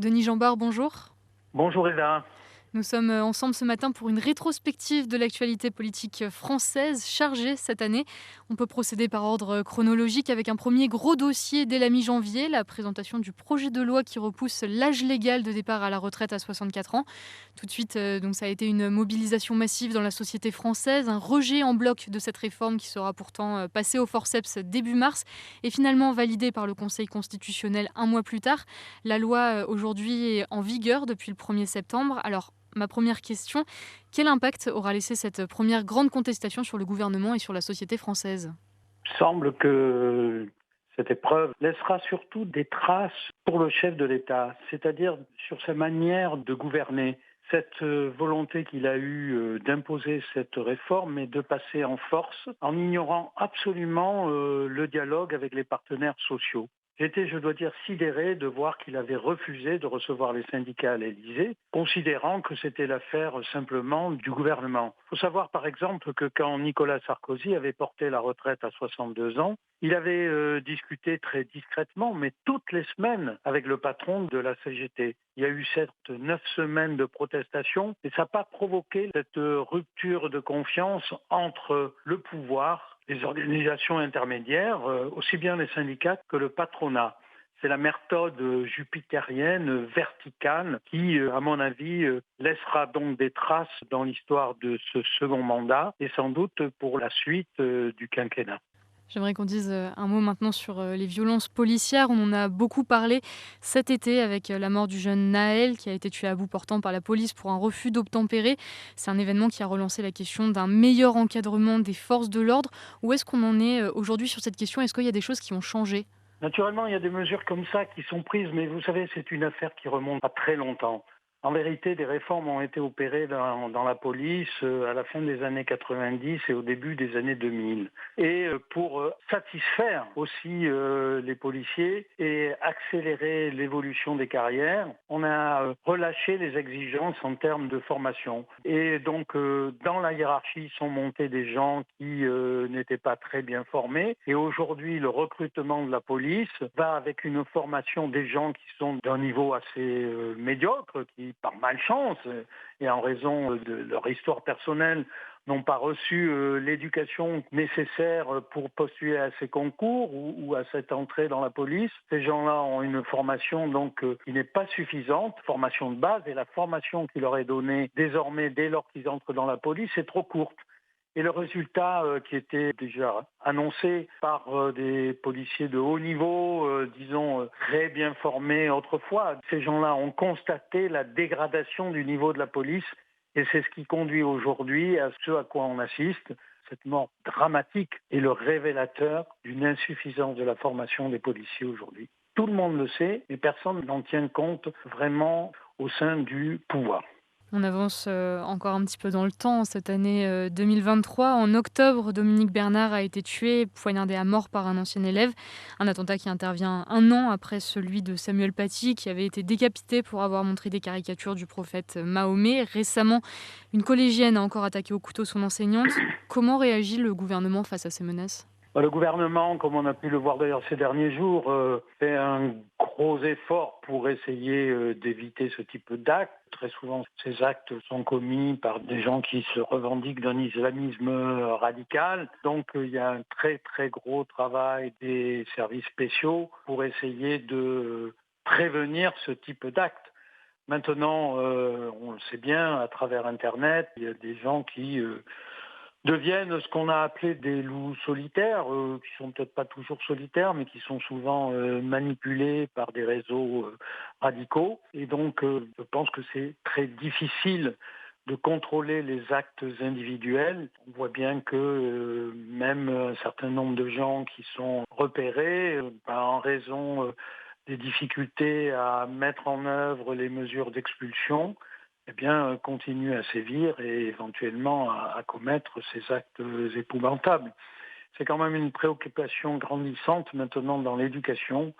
Denis Jambard, bonjour. Bonjour Eva. Nous sommes ensemble ce matin pour une rétrospective de l'actualité politique française chargée cette année. On peut procéder par ordre chronologique avec un premier gros dossier dès la mi-janvier, la présentation du projet de loi qui repousse l'âge légal de départ à la retraite à 64 ans. Tout de suite, donc ça a été une mobilisation massive dans la société française, un rejet en bloc de cette réforme qui sera pourtant passée au forceps début mars et finalement validée par le Conseil constitutionnel un mois plus tard. La loi aujourd'hui est en vigueur depuis le 1er septembre. Alors, ma première question, quel impact aura laissé cette première grande contestation sur le gouvernement et sur la société française? Il semble que cette épreuve laissera surtout des traces pour le chef de l'État, c'est-à-dire sur sa manière de gouverner. Cette volonté qu'il a eue d'imposer cette réforme et de passer en force en ignorant absolument le dialogue avec les partenaires sociaux. J'étais, je dois dire, sidéré de voir qu'il avait refusé de recevoir les syndicats à l'Élysée, considérant que c'était l'affaire simplement du gouvernement. Il faut savoir, par exemple, que quand Nicolas Sarkozy avait porté la retraite à 62 ans, il avait discuté très discrètement, mais toutes les semaines, avec le patron de la CGT. Il y a eu certes 9 semaines de protestation, mais ça n'a pas provoqué cette rupture de confiance entre le pouvoir, les organisations intermédiaires, aussi bien les syndicats que le patronat. C'est la méthode jupitérienne, verticale, qui, à mon avis, laissera donc des traces dans l'histoire de ce second mandat et sans doute pour la suite du quinquennat. J'aimerais qu'on dise un mot maintenant sur les violences policières. On en a beaucoup parlé cet été avec la mort du jeune Naël qui a été tué à bout portant par la police pour un refus d'obtempérer. C'est un événement qui a relancé la question d'un meilleur encadrement des forces de l'ordre. Où est-ce qu'on en est aujourd'hui sur cette question? Est-ce qu'il y a des choses qui ont changé? Naturellement, il y a des mesures comme ça qui sont prises, mais vous savez, c'est une affaire qui remonte à très longtemps. En vérité, des réformes ont été opérées dans la police à la fin des années 90 et au début des années 2000. Et pour satisfaire aussi les policiers et accélérer l'évolution des carrières, on a relâché les exigences en termes de formation. Et donc, dans la hiérarchie sont montés des gens qui n'étaient pas très bien formés. Et aujourd'hui, le recrutement de la police va avec une formation des gens qui sont d'un niveau assez médiocre, qui par malchance et en raison de leur histoire personnelle n'ont pas reçu l'éducation nécessaire pour postuler à ces concours ou à cette entrée dans la police. Ces gens-là ont une formation donc qui n'est pas suffisante, formation de base, et la formation qui leur est donnée désormais dès lors qu'ils entrent dans la police est trop courte. Et le résultat qui était déjà annoncé par des policiers de haut niveau, disons très bien formés autrefois, ces gens-là ont constaté la dégradation du niveau de la police et c'est ce qui conduit aujourd'hui à ce à quoi on assiste. Cette mort dramatique est le révélateur d'une insuffisance de la formation des policiers aujourd'hui. Tout le monde le sait, mais personne n'en tient compte vraiment au sein du pouvoir. On avance encore un petit peu dans le temps. Cette année 2023, en octobre, Dominique Bernard a été tué, poignardé à mort par un ancien élève. Un attentat qui intervient un an après celui de Samuel Paty, qui avait été décapité pour avoir montré des caricatures du prophète Mahomet. Récemment, une collégienne a encore attaqué au couteau son enseignante. Comment réagit le gouvernement face à ces menaces? Le gouvernement, comme on a pu le voir d'ailleurs ces derniers jours, fait un gros effort pour essayer d'éviter ce type d'actes. Très souvent, ces actes sont commis par des gens qui se revendiquent d'un islamisme radical. Donc, il y a un très très gros travail des services spéciaux pour essayer de prévenir ce type d'actes. Maintenant, on le sait bien, à travers Internet, il y a des gens qui deviennent ce qu'on a appelé des loups solitaires, qui sont peut-être pas toujours solitaires, mais qui sont souvent manipulés par des réseaux radicaux. Et donc, je pense que c'est très difficile de contrôler les actes individuels. On voit bien que même un certain nombre de gens qui sont repérés, en raison des difficultés à mettre en œuvre les mesures d'expulsion, eh bien, continue à sévir et éventuellement à commettre ces actes épouvantables. C'est quand même une préoccupation grandissante maintenant dans l'éducation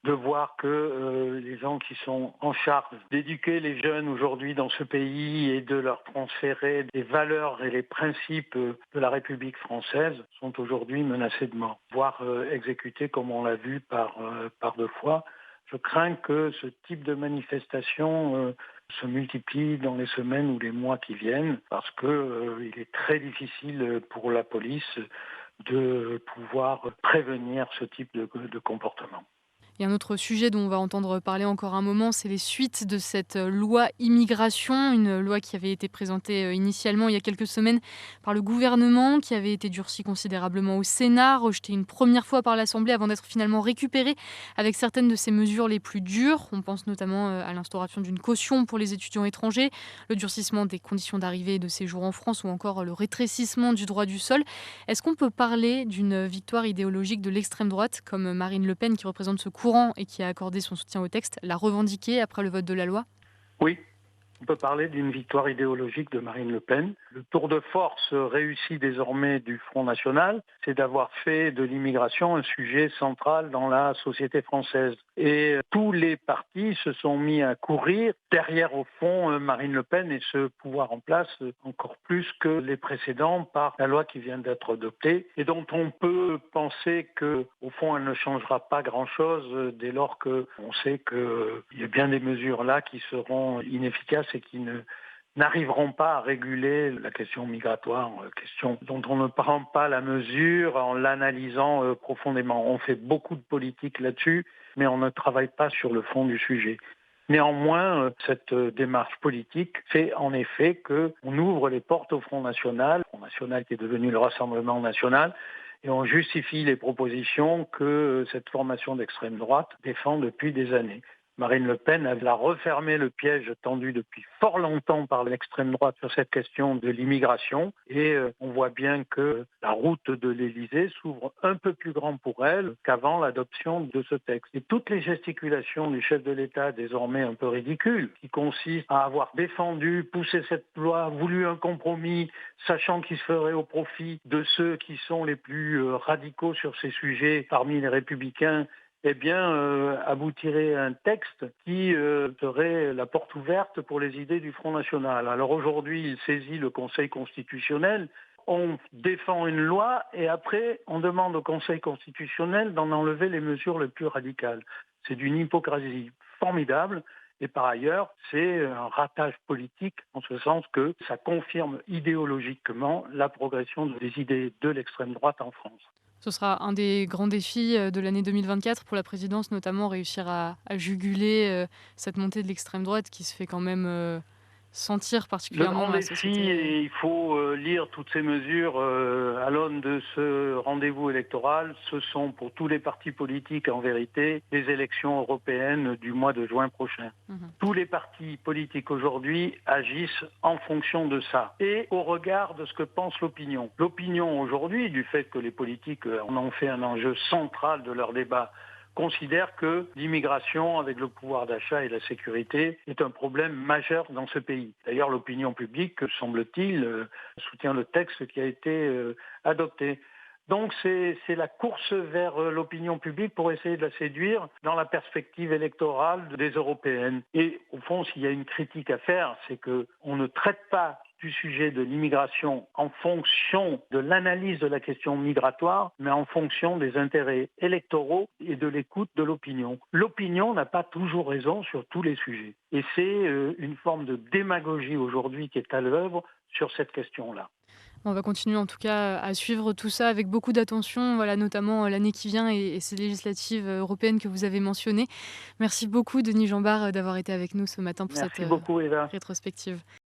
de voir que les gens qui sont en charge d'éduquer les jeunes aujourd'hui dans ce pays et de leur transférer des valeurs et les principes de la République française sont aujourd'hui menacés de mort, voire exécutés comme on l'a vu par deux fois. Je crains que ce type de manifestation se multiplie dans les semaines ou les mois qui viennent, parce que il est très difficile pour la police de pouvoir prévenir ce type de comportement. Et un autre sujet dont on va entendre parler encore un moment, c'est les suites de cette loi immigration, une loi qui avait été présentée initialement il y a quelques semaines par le gouvernement, qui avait été durcie considérablement au Sénat, rejetée une première fois par l'Assemblée avant d'être finalement récupérée avec certaines de ses mesures les plus dures. On pense notamment à l'instauration d'une caution pour les étudiants étrangers, le durcissement des conditions d'arrivée et de séjour en France ou encore le rétrécissement du droit du sol. Est-ce qu'on peut parler d'une victoire idéologique de l'extrême droite, comme Marine Le Pen, qui représente ce courant et qui a accordé son soutien au texte, l'a revendiqué après le vote de la loi? Oui, on peut parler d'une victoire idéologique de Marine Le Pen. Le tour de force réussi désormais du Front National, c'est d'avoir fait de l'immigration un sujet central dans la société française. Et tous les partis se sont mis à courir derrière, au fond, Marine Le Pen et ce pouvoir en place encore plus que les précédents par la loi qui vient d'être adoptée et dont on peut penser que, au fond, elle ne changera pas grand-chose dès lors qu'on sait qu'il y a bien des mesures là qui seront inefficaces et qui n'arriveront pas à réguler la question migratoire, question dont on ne prend pas la mesure en l'analysant profondément. On fait beaucoup de politique là-dessus, mais on ne travaille pas sur le fond du sujet. Néanmoins, cette démarche politique fait en effet qu'on ouvre les portes au Front National qui est devenu le Rassemblement National, et on justifie les propositions que cette formation d'extrême droite défend depuis des années. Marine Le Pen a refermé le piège tendu depuis fort longtemps par l'extrême droite sur cette question de l'immigration et on voit bien que la route de l'Élysée s'ouvre un peu plus grand pour elle qu'avant l'adoption de ce texte. Et toutes les gesticulations du chef de l'État, désormais un peu ridicules, qui consistent à avoir défendu, poussé cette loi, voulu un compromis, sachant qu'il se ferait au profit de ceux qui sont les plus radicaux sur ces sujets parmi les républicains, aboutirait à un texte qui serait la porte ouverte pour les idées du Front National. Alors aujourd'hui, il saisit le Conseil constitutionnel. On défend une loi et après, on demande au Conseil constitutionnel d'en enlever les mesures les plus radicales. C'est d'une hypocrisie formidable. Et par ailleurs, c'est un ratage politique en ce sens que ça confirme idéologiquement la progression des idées de l'extrême droite en France. Ce sera un des grands défis de l'année 2024 pour la présidence, notamment réussir à juguler cette montée de l'extrême droite qui se fait quand même sentir Le particulièrement grand dans la défi, société. et il faut lire toutes ces mesures à l'aune de ce rendez-vous électoral, ce sont pour tous les partis politiques en vérité les élections européennes du mois de juin prochain. Mhm. Tous les partis politiques aujourd'hui agissent en fonction de ça et au regard de ce que pense l'opinion. L'opinion aujourd'hui, du fait que les politiques en ont fait un enjeu central de leur débat, considère que l'immigration, avec le pouvoir d'achat et la sécurité, est un problème majeur dans ce pays. D'ailleurs, l'opinion publique, semble-t-il, soutient le texte qui a été adopté. Donc c'est la course vers l'opinion publique pour essayer de la séduire dans la perspective électorale des européennes. Et au fond, s'il y a une critique à faire, c'est qu'on ne traite pas du sujet de l'immigration en fonction de l'analyse de la question migratoire, mais en fonction des intérêts électoraux et de l'écoute de l'opinion. L'opinion n'a pas toujours raison sur tous les sujets. Et c'est une forme de démagogie aujourd'hui qui est à l'œuvre sur cette question-là. On va continuer en tout cas à suivre tout ça avec beaucoup d'attention, voilà, notamment l'année qui vient et ces législatives européennes que vous avez mentionnées. Merci beaucoup Denis Jambard d'avoir été avec nous ce matin pour cette Merci beaucoup, Eva. rétrospective.